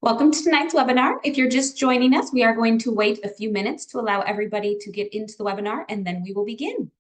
Welcome to tonight's webinar. If you're just joining us, we are going to wait a few minutes to allow everybody to get into the webinar, and then we will begin.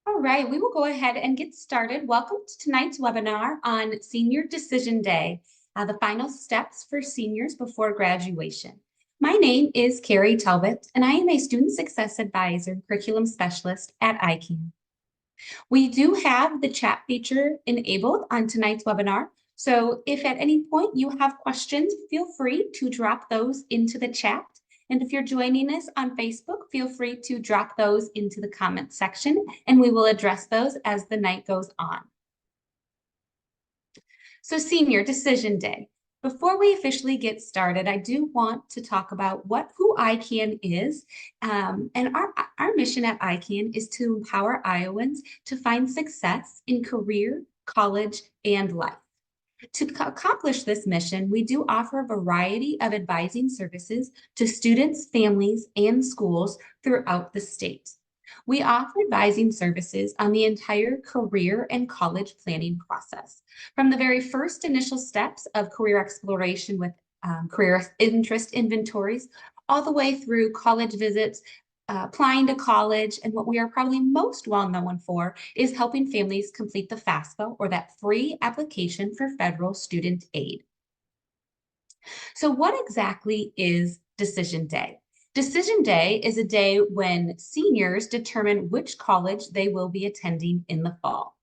All right, we will go ahead and get started. Welcome to tonight's webinar on Senior Decision Day, the final steps for seniors before graduation. My name is Carrie Talbot, and I am a Student Success Advisor and Curriculum Specialist at ICANN. We do have the chat feature enabled on tonight's webinar, so if at any point you have questions, feel free to drop those into the chat. And if you're joining us on Facebook, feel free to drop those into the comment section, and we will address those as the night goes on. So Senior Decision Day. Before we officially get started, I do want to talk about who ICANN is. And our mission at ICANN is to empower Iowans to find success in career, college, and life. To accomplish this mission, we do offer a variety of advising services to students, families, and schools throughout the state. We offer advising services on the entire career and college planning process, from the very first initial steps of career exploration with career interest inventories, all the way through college visits, applying to college, and what we are probably most well known for is helping families complete the FAFSA, or that free application for federal student aid. So what exactly is Decision Day? Decision Day is a day when seniors determine which college they will be attending in the fall.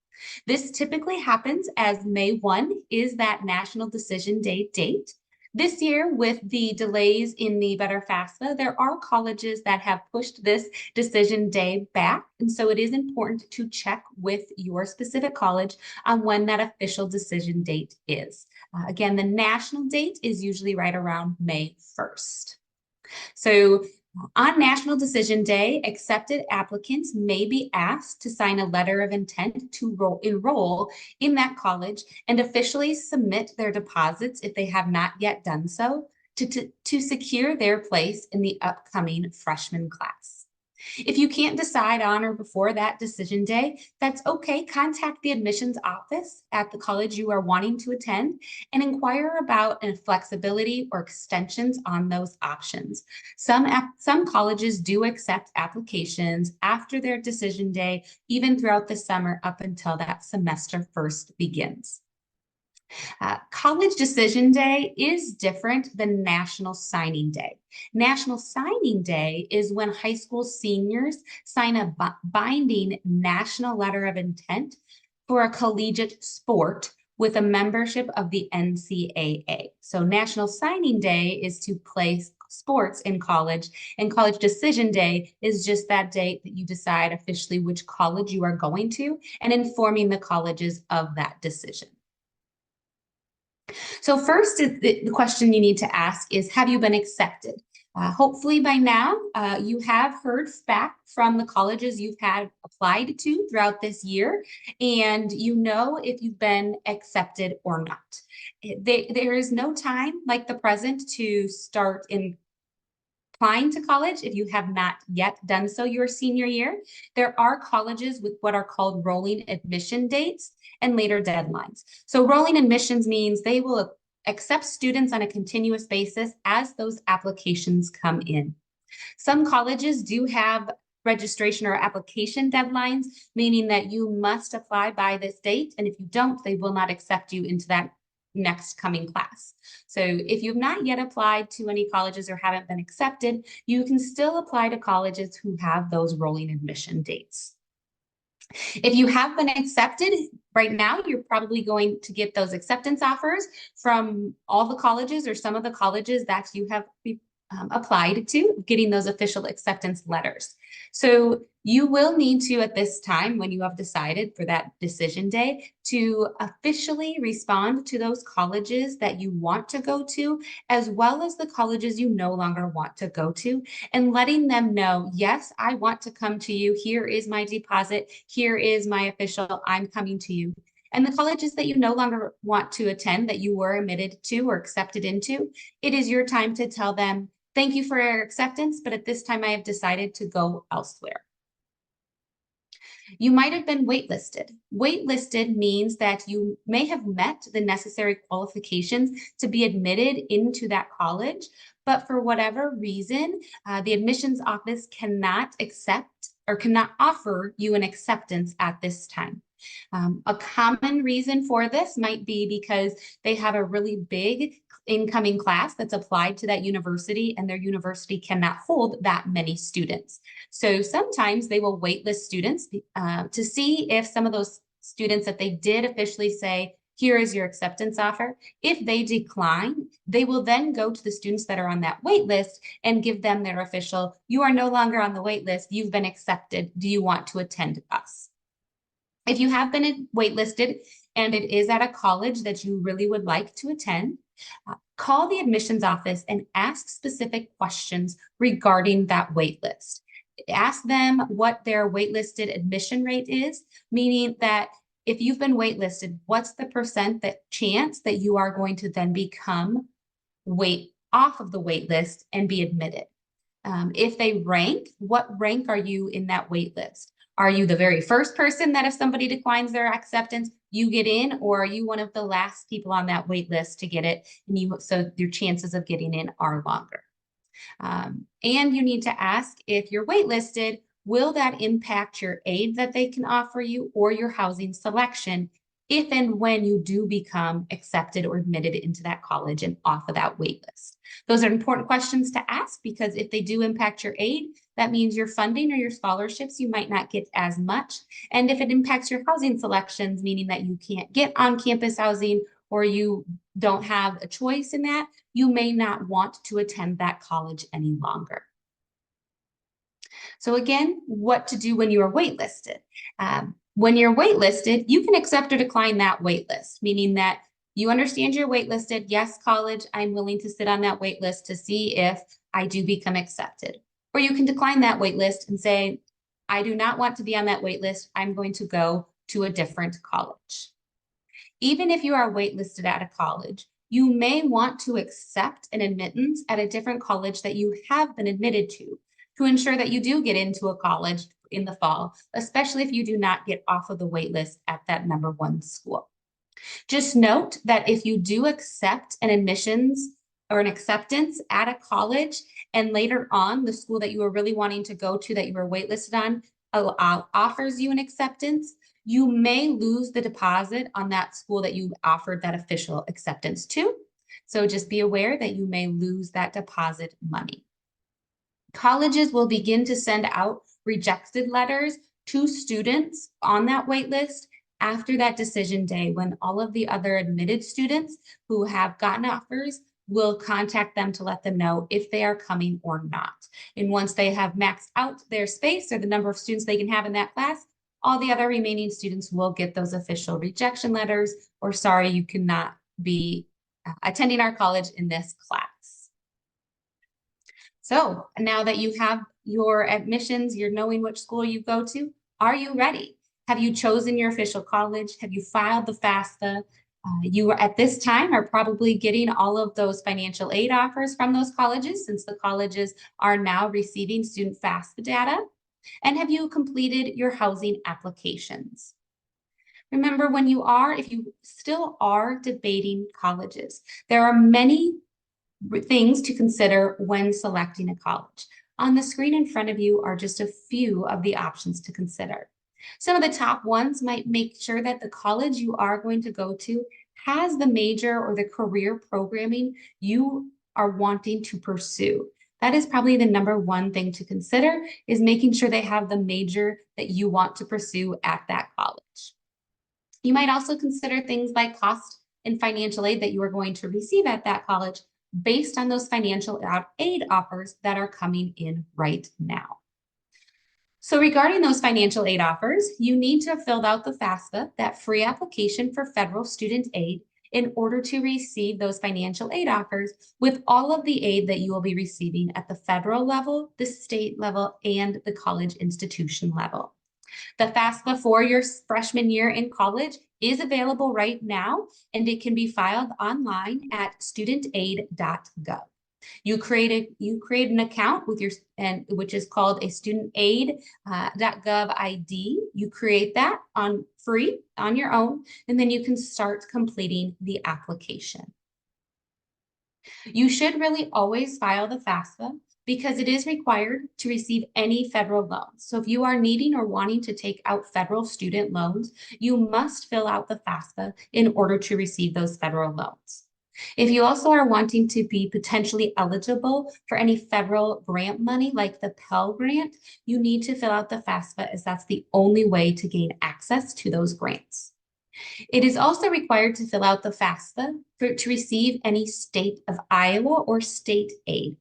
This typically happens as May 1 is that National Decision Day date. This year, with the delays in the Better FAFSA, there are colleges that have pushed this decision day back. And so it is important to check with your specific college on when that official decision date is. Again, the national date is usually right around May 1st. So on National Decision Day, accepted applicants may be asked to sign a letter of intent to enroll in that college and officially submit their deposits if they have not yet done so to secure their place in the upcoming freshman class. If you can't decide on or before that decision day, that's okay. Contact the admissions office at the college you are wanting to attend and inquire about flexibility or extensions on those options. Some colleges do accept applications after their decision day, even throughout the summer up until that semester first begins. College Decision Day is different than National Signing Day. National Signing Day is when high school seniors sign a binding national letter of intent for a collegiate sport with a membership of the NCAA. So National Signing Day is to play sports in college, and College Decision Day is just that date that you decide officially which college you are going to and informing the colleges of that decision. So first, the question you need to ask is, have you been accepted? Hopefully by now, you have heard back from the colleges you've had applied to throughout this year, and you know if you've been accepted or not. There is no time like the present to start applying to college if you have not yet done so your senior year. There are colleges with what are called rolling admission dates and later deadlines. So rolling admissions means they will accept students on a continuous basis as those applications come in. Some colleges do have registration or application deadlines, meaning that you must apply by this date, and if you don't, they will not accept you into that next coming class. So if you've not yet applied to any colleges or haven't been accepted, you can still apply to colleges who have those rolling admission dates. If you have been accepted right now, you're probably going to get those acceptance offers from all the colleges or some of the colleges that you have applied to, getting those official acceptance letters. So you will need to, at this time, when you have decided for that decision day, to officially respond to those colleges that you want to go to, as well as the colleges you no longer want to go to, and letting them know, yes, I want to come to you. Here is my deposit. Here is my official, I'm coming to you. And the colleges that you no longer want to attend, that you were admitted to or accepted into, it is your time to tell them, thank you for your acceptance, but at this time I have decided to go elsewhere. You might have been waitlisted. Waitlisted means that you may have met the necessary qualifications to be admitted into that college, but for whatever reason, the admissions office cannot accept or cannot offer you an acceptance at this time. A common reason for this might be because they have a really big incoming class that's applied to that university, and their university cannot hold that many students. So sometimes they will waitlist students to see if some of those students that they did officially say, here is your acceptance offer. If they decline, they will then go to the students that are on that wait list and give them their official, you are no longer on the wait list, you've been accepted. Do you want to attend us? If you have been waitlisted and it is at a college that you really would like to attend, call the admissions office and ask specific questions regarding that waitlist. Ask them what their waitlisted admission rate is, meaning that if you've been waitlisted, what's the percent chance that you are going to then become off of the wait list and be admitted? If they rank, what rank are you in that wait list? Are you the very first person that if somebody declines their acceptance, you get in, or are you one of the last people on that wait list to get it? And so your chances of getting in are longer. And you need to ask, if you're waitlisted, will that impact your aid that they can offer you or your housing selection if and when you do become accepted or admitted into that college and off of that wait list? Those are important questions to ask, because if they do impact your aid, that means your funding or your scholarships, you might not get as much. And if it impacts your housing selections, meaning that you can't get on-campus housing or you don't have a choice in that, you may not want to attend that college any longer. So again, what to do when you are waitlisted. When you're waitlisted, you can accept or decline that waitlist, meaning that you understand you're waitlisted. Yes, college, I'm willing to sit on that waitlist to see if I do become accepted. Or you can decline that waitlist and say, I do not want to be on that waitlist. I'm going to go to a different college. Even if you are waitlisted at a college, you may want to accept an admittance at a different college that you have been admitted to ensure that you do get into a college in the fall, especially if you do not get off of the wait list at that number one school. Just note that if you do accept an admissions or an acceptance at a college, and later on the school that you were really wanting to go to that you were waitlisted on offers you an acceptance, you may lose the deposit on that school that you offered that official acceptance to. So just be aware that you may lose that deposit money. Colleges will begin to send out rejected letters to students on that wait list after that decision day, when all of the other admitted students who have gotten offers will contact them to let them know if they are coming or not. And once they have maxed out their space or the number of students they can have in that class, all the other remaining students will get those official rejection letters, or sorry, you cannot be attending our college in this class. So now that you have your admissions, you're knowing which school you go to, are you ready? Have you chosen your official college? Have you filed the FAFSA? You at this time are probably getting all of those financial aid offers from those colleges, since the colleges are now receiving student FAFSA data. And have you completed your housing applications? Remember, if you still are debating colleges, there are many things to consider when selecting a college. On the screen in front of you are just a few of the options to consider. Some of the top ones might make sure that the college you are going to go to has the major or the career programming you are wanting to pursue. That is probably the number one thing to consider, is making sure they have the major that you want to pursue at that college. You might also consider things like cost and financial aid that you are going to receive at that college based on those financial aid offers that are coming in right now. So regarding those financial aid offers, you need to have filled out the FAFSA, that free application for federal student aid, in order to receive those financial aid offers with all of the aid that you will be receiving at the federal level, the state level, and the college institution level. The FAFSA for your freshman year in college is available right now, and it can be filed online at studentaid.gov. You create an account with your, which is called a studentaid.gov ID. You create that on free on your own, and then you can start completing the application. You should really always file the FAFSA because it is required to receive any federal loans. So if you are needing or wanting to take out federal student loans, you must fill out the FAFSA in order to receive those federal loans. If you also are wanting to be potentially eligible for any federal grant money like the Pell Grant, you need to fill out the FAFSA, as that's the only way to gain access to those grants. It is also required to fill out the FAFSA to receive any state of Iowa or state aid.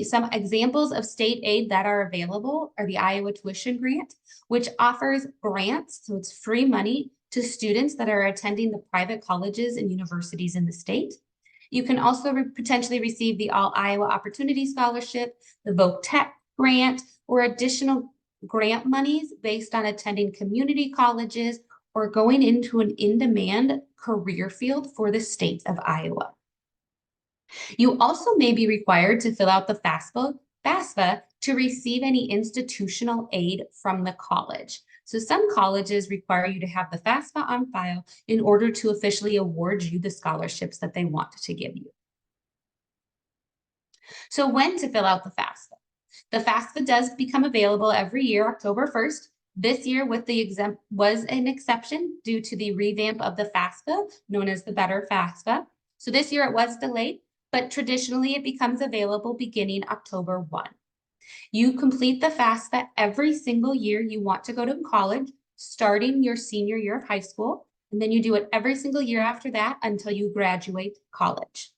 Some examples of state aid that are available are the Iowa Tuition Grant, which offers grants, so it's free money to students that are attending the private colleges and universities in the state. You can also potentially receive the All Iowa Opportunity Scholarship, the Voc Tech Grant, or additional grant monies based on attending community colleges or going into an in-demand career field for the state of Iowa. You also may be required to fill out the FAFSA to receive any institutional aid from the college. So some colleges require you to have the FAFSA on file in order to officially award you the scholarships that they want to give you. So when to fill out the FAFSA? The FAFSA does become available every year, October 1st. This year was an exception due to the revamp of the FAFSA, known as the Better FAFSA. So this year it was delayed, but traditionally it becomes available beginning October 1. You complete the FAFSA every single year you want to go to college, starting your senior year of high school, and then you do it every single year after that until you graduate college.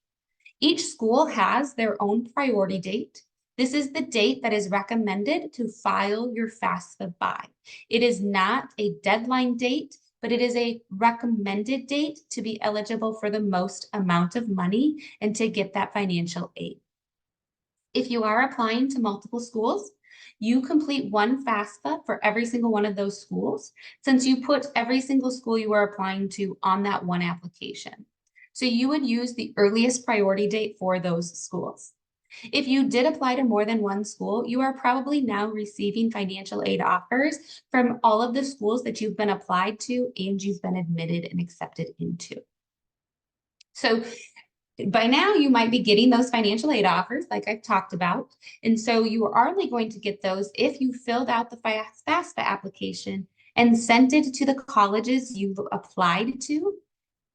Each school has their own priority date. This is the date that is recommended to file your FAFSA by. It is not a deadline date, but it is a recommended date to be eligible for the most amount of money and to get that financial aid. If you are applying to multiple schools, you complete one FAFSA for every single one of those schools, since you put every single school you are applying to on that one application. So you would use the earliest priority date for those schools. If you did apply to more than one school, you are probably now receiving financial aid offers from all of the schools that you've been applied to and you've been admitted and accepted into. So by now, you might be getting those financial aid offers like I've talked about. And so you are only going to get those if you filled out the FAFSA application and sent it to the colleges you've applied to,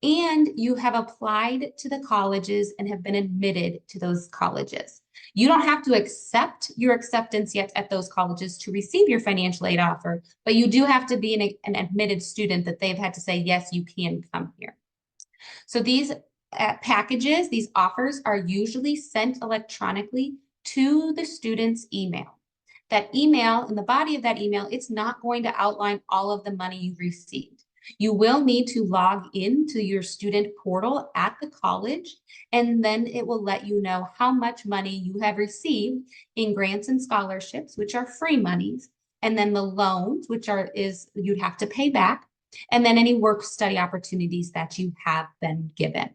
and you have applied to the colleges and have been admitted to those colleges. You don't have to accept your acceptance yet at those colleges to receive your financial aid offer, but you do have to be an admitted student that they've had to say, yes, you can come here. So these packages, these offers are usually sent electronically to the student's email. That email, in the body of that email, it's not going to outline all of the money you've received. You will need to log into your student portal at the college, and then it will let you know how much money you have received in grants and scholarships, which are free monies, and then the loans, which you'd have to pay back, and then any work study opportunities that you have been given.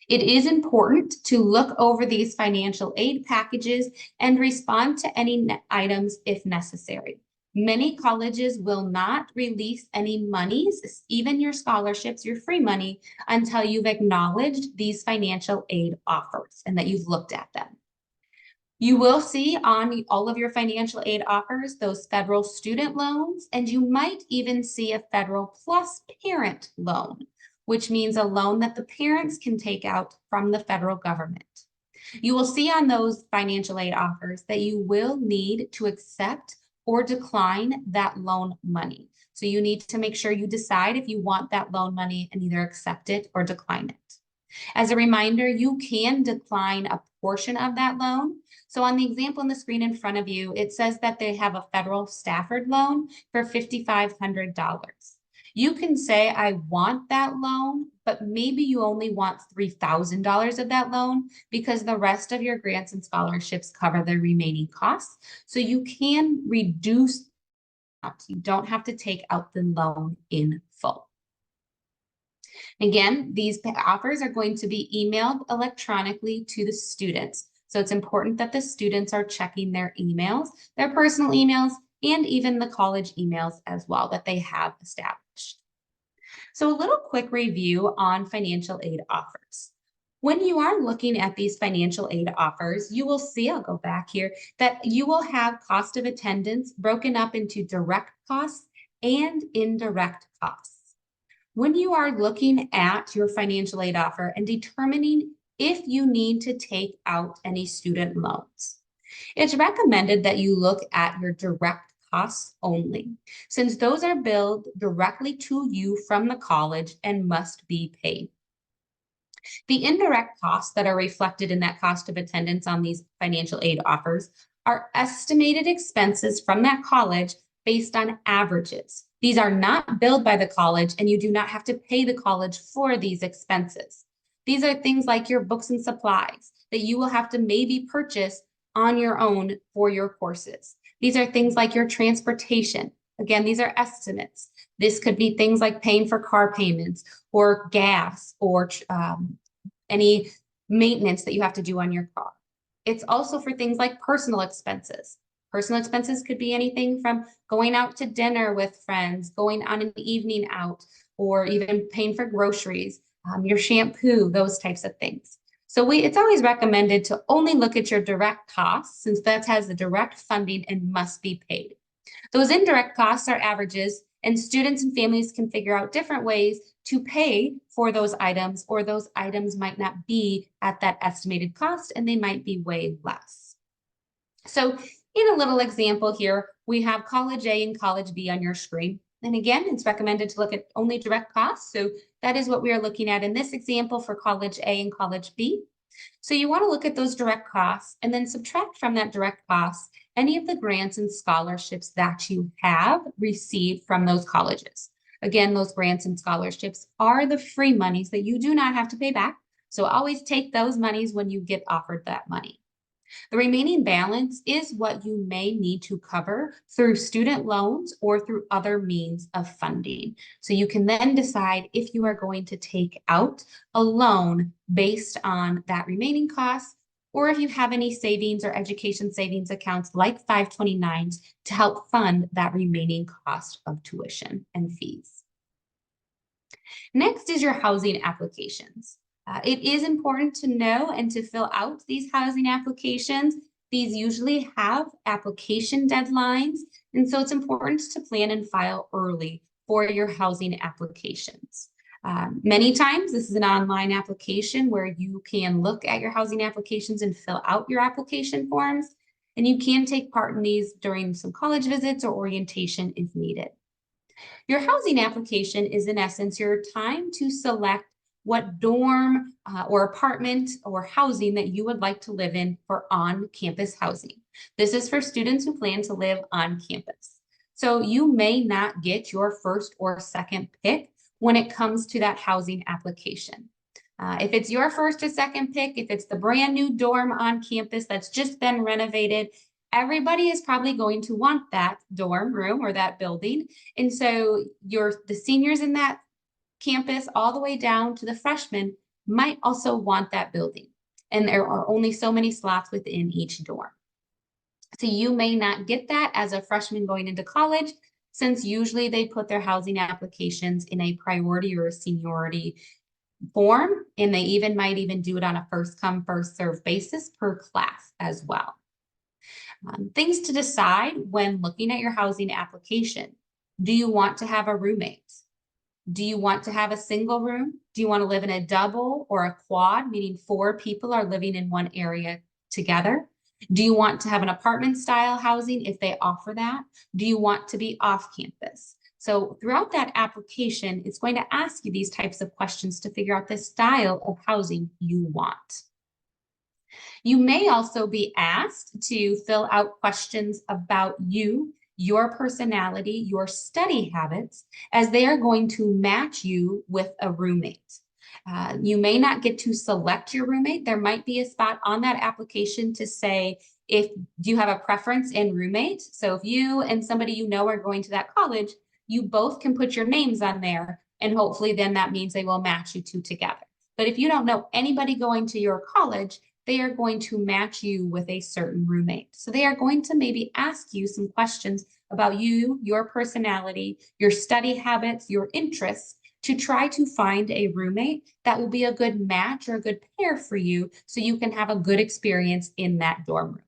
It is important to look over these financial aid packages and respond to any items if necessary. Many colleges will not release any monies, even your scholarships, your free money, until you've acknowledged these financial aid offers and that you've looked at them. You will see on all of your financial aid offers those federal student loans, and you might even see a Federal Plus Parent Loan, which means a loan that the parents can take out from the federal government. You will see on those financial aid offers that you will need to accept or decline that loan money. So you need to make sure you decide if you want that loan money and either accept it or decline it. As a reminder, you can decline a portion of that loan. So on the example on the screen in front of you, it says that they have a federal Stafford loan for $5,500. You can say, I want that loan, but maybe you only want $3,000 of that loan because the rest of your grants and scholarships cover the remaining costs. So you can reduce. You don't have to take out the loan in full. Again, these offers are going to be emailed electronically to the students. So it's important that the students are checking their emails, their personal emails, and even the college emails as well that they have established. So a little quick review on financial aid offers. When you are looking at these financial aid offers, you will see, I'll go back here, that you will have cost of attendance broken up into direct costs and indirect costs. When you are looking at your financial aid offer and determining if you need to take out any student loans, it's recommended that you look at your direct costs only, since those are billed directly to you from the college and must be paid. The indirect costs that are reflected in that cost of attendance on these financial aid offers are estimated expenses from that college based on averages. These are not billed by the college, and you do not have to pay the college for these expenses. These are things like your books and supplies that you will have to maybe purchase on your own for your courses. These are things like your transportation. Again, these are estimates. This could be things like paying for car payments or gas or any maintenance that you have to do on your car. It's also for things like personal expenses. Personal expenses could be anything from going out to dinner with friends, going on an evening out, or even paying for groceries, your shampoo, those types of things. So it's always recommended to only look at your direct costs, since that has the direct funding and must be paid. Those indirect costs are averages, and students and families can figure out different ways to pay for those items, or those items might not be at that estimated cost and they might be way less. So in a little example here, we have College A and College B on your screen. And again, it's recommended to look at only direct costs. So that is what we are looking at in this example for College A and College B. So you want to look at those direct costs and then subtract from that direct cost any of the grants and scholarships that you have received from those colleges. Again, those grants and scholarships are the free monies that you do not have to pay back. So always take those monies when you get offered that money. The remaining balance is what you may need to cover through student loans or through other means of funding. So you can then decide if you are going to take out a loan based on that remaining cost, or if you have any savings or education savings accounts like 529s to help fund that remaining cost of tuition and fees. Next is your housing applications. It is important to know and to fill out these housing applications. These usually have application deadlines, and so it's important to plan and file early for your housing applications. Many times, this is an online application where you can look at your housing applications and fill out your application forms, and you can take part in these during some college visits or orientation if needed. Your housing application is, in essence, your time to select what dorm or apartment or housing that you would like to live in for on-campus housing. This is for students who plan to live on campus. So you may not get your first or second pick when it comes to that housing application. If it's your first or second pick, if it's the brand new dorm on campus that's just been renovated, everybody is probably going to want that dorm room or that building. And so the seniors in that campus all the way down to the freshmen might also want that building. And there are only so many slots within each dorm. So you may not get that as a freshman going into college, since usually they put their housing applications in a priority or a seniority form, and they might even do it on a first come, first serve basis per class as well. Things to decide when looking at your housing application. Do you want to have a roommate? Do you want to have a single room? Do you want to live in a double or a quad, meaning 4 people are living in one area together? Do you want to have an apartment style housing if they offer that? Do you want to be off campus? So throughout that application, it's going to ask you these types of questions to figure out the style of housing you want. You may also be asked to fill out questions about you, your personality, your study habits, as they are going to match you with a roommate. You may not get to select your roommate. There might be a spot on that application to say, if you have a preference in roommate. So if you and somebody you know are going to that college, you both can put your names on there, and hopefully then that means they will match you two together. But if you don't know anybody going to your college, they are going to match you with a certain roommate. So they are going to maybe ask you some questions about you, your personality, your study habits, your interests, to try to find a roommate that will be a good match or a good pair for you so you can have a good experience in that dorm room.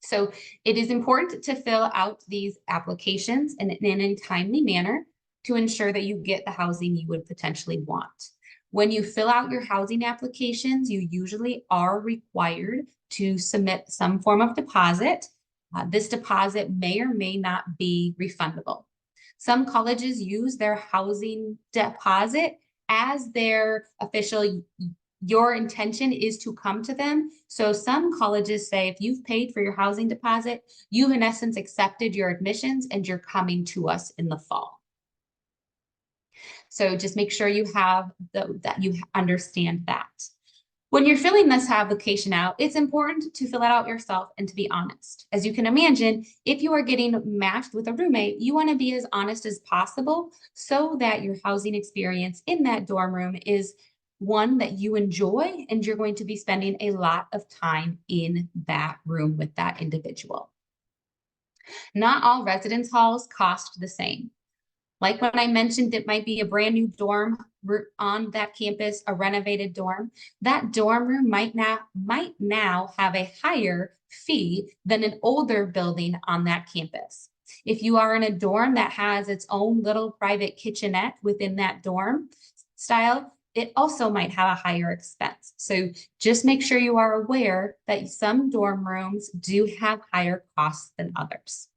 So it is important to fill out these applications in a timely manner to ensure that you get the housing you would potentially want. When you fill out your housing applications, you usually are required to submit some form of deposit. This deposit may or may not be refundable. Some colleges use their housing deposit as their official, your intention is to come to them. So some colleges say if you've paid for your housing deposit, you've in essence accepted your admissions and you're coming to us in the fall. So just make sure you have that you understand that. When you're filling this application out, it's important to fill it out yourself and to be honest. As you can imagine, if you are getting matched with a roommate, you want to be as honest as possible so that your housing experience in that dorm room is one that you enjoy and you're going to be spending a lot of time in that room with that individual. Not all residence halls cost the same. Like when I mentioned, it might be a brand new dorm on that campus, a renovated dorm. That dorm room might now have a higher fee than an older building on that campus. If you are in a dorm that has its own little private kitchenette within that dorm style, it also might have a higher expense. So just make sure you are aware that some dorm rooms do have higher costs than others.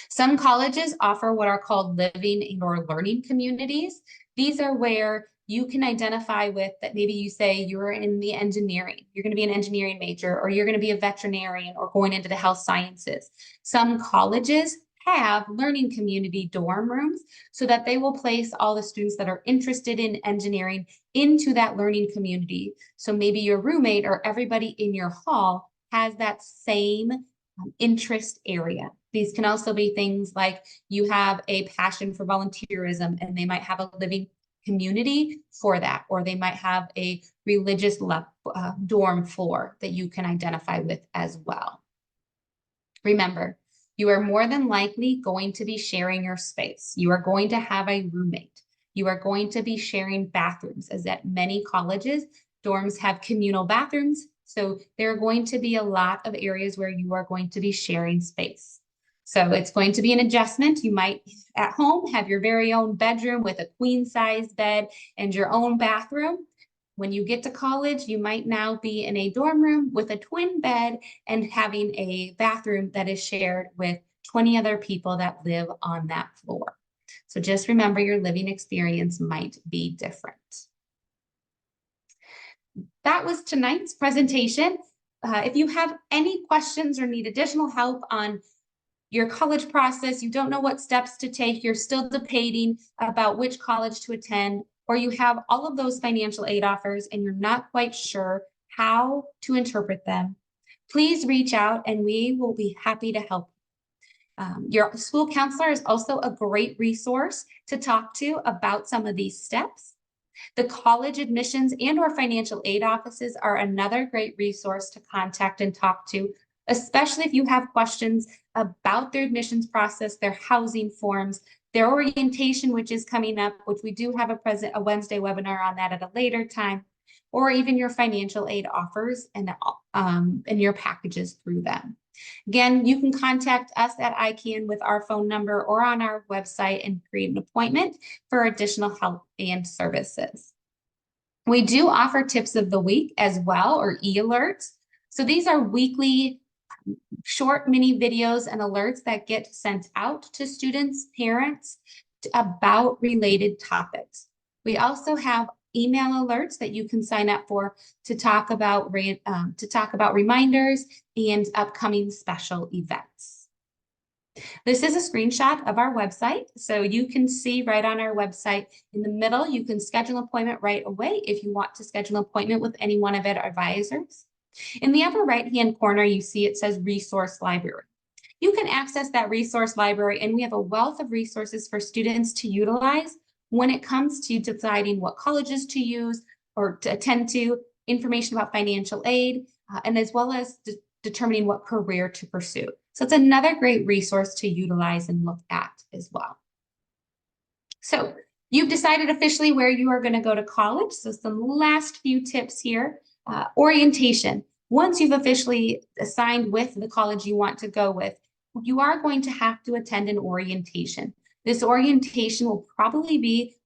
Some colleges offer what are called living or learning communities. These are where you can identify with that maybe you say you're in the engineering, you're going to be an engineering major, or you're going to be a veterinarian or going into the health sciences. Some colleges have learning community dorm rooms so that they will place all the students that are interested in engineering into that learning community. So maybe your roommate or everybody in your hall has that same interest area. These can also be things like you have a passion for volunteerism and they might have a living community for that, or they might have a religious dorm floor that you can identify with as well. Remember, you are more than likely going to be sharing your space. You are going to have a roommate. You are going to be sharing bathrooms, as at many colleges, dorms have communal bathrooms. So there are going to be a lot of areas where you are going to be sharing space. So it's going to be an adjustment. You might at home have your very own bedroom with a queen size bed and your own bathroom. When you get to college, you might now be in a dorm room with a twin bed and having a bathroom that is shared with 20 other people that live on that floor. So just remember your living experience might be different. That was tonight's presentation. If you have any questions or need additional help on your college process, you don't know what steps to take, you're still debating about which college to attend, or you have all of those financial aid offers and you're not quite sure how to interpret them, please reach out and we will be happy to help. Your school counselor is also a great resource to talk to about some of these steps. The college admissions and or financial aid offices are another great resource to contact and talk to, especially if you have questions about their admissions process, their housing forms, their orientation, which is coming up, which we do have a Wednesday webinar on that at a later time. or even your financial aid offers and your packages through them. Again, you can contact us at ICANN with our phone number or on our website and create an appointment for additional help and services. We do offer tips of the week as well, or e-alerts. So these are weekly short mini videos and alerts that get sent out to students, parents about related topics. We also have email alerts that you can sign up for to talk about reminders and upcoming special events. This is a screenshot of our website. So you can see right on our website in the middle, you can schedule an appointment right away if you want to schedule an appointment with any one of our advisors. In the upper right-hand corner, you see it says Resource Library. You can access that resource library, and we have a wealth of resources for students to utilize when it comes to deciding what colleges to use or to attend to, information about financial aid, and as well as determining what career to pursue. So it's another great resource to utilize and look at as well. So you've decided officially where you are going to go to college. So some last few tips here. Orientation. Once you've officially assigned with the college you want to go with, you are going to have to attend an orientation. This orientation will probably be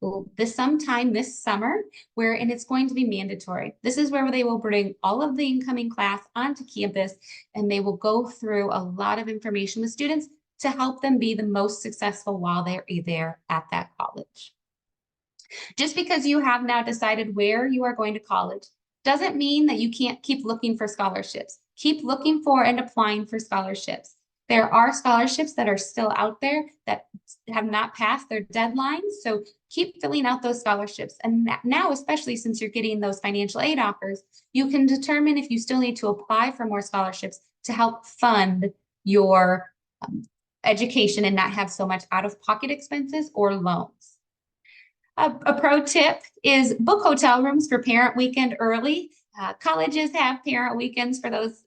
sometime this summer, and it's going to be mandatory. This is where they will bring all of the incoming class onto campus, and they will go through a lot of information with students to help them be the most successful while they're there at that college. Just because you have now decided where you are going to college doesn't mean that you can't keep looking for scholarships. Keep looking for and applying for scholarships. There are scholarships that are still out there that have not passed their deadlines. So keep filling out those scholarships. And now, especially since you're getting those financial aid offers, you can determine if you still need to apply for more scholarships to help fund your education and not have so much out-of-pocket expenses or loans. A pro tip is book hotel rooms for parent weekend early. Colleges have parent weekends for those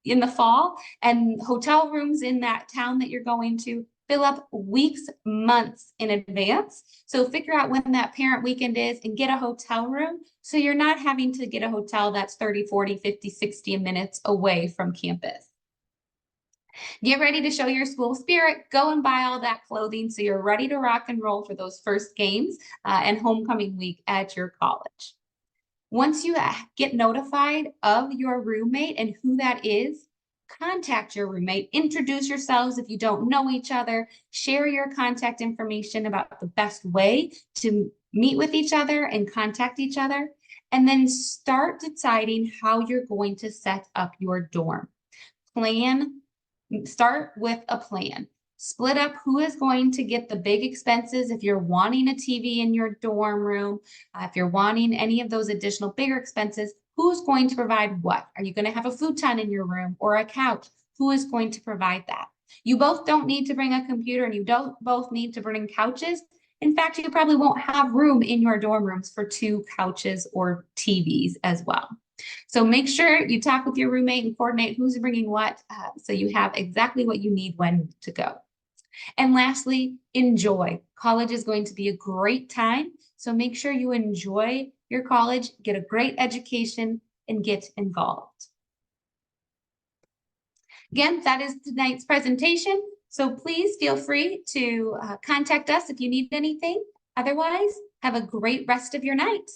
in the fall, and hotel rooms in that town that you're going to fill up weeks, months in advance. So figure out when that parent weekend is and get a hotel room so you're not having to get a hotel that's 30, 40, 50, 60 minutes away from campus. Get ready to show your school spirit. Go and buy all that clothing so you're ready to rock and roll for those first games and homecoming week at your college. Once you get notified of your roommate and who that is, contact your roommate, introduce yourselves if you don't know each other, share your contact information about the best way to meet with each other and contact each other, and then start deciding how you're going to set up your dorm. Start with a plan. Split up who is going to get the big expenses if you're wanting a TV in your dorm room, if you're wanting any of those additional bigger expenses, who's going to provide what? Are you going to have a futon in your room or a couch? Who is going to provide that? You both don't need to bring a computer, and you don't both need to bring couches. In fact, you probably won't have room in your dorm rooms for 2 couches or TVs as well. So make sure you talk with your roommate and coordinate who's bringing what so you have exactly what you need when to go. And lastly, enjoy. College is going to be a great time, so make sure you enjoy your college, get a great education, and get involved. Again, that is tonight's presentation, so please feel free to contact us if you need anything. Otherwise, have a great rest of your night.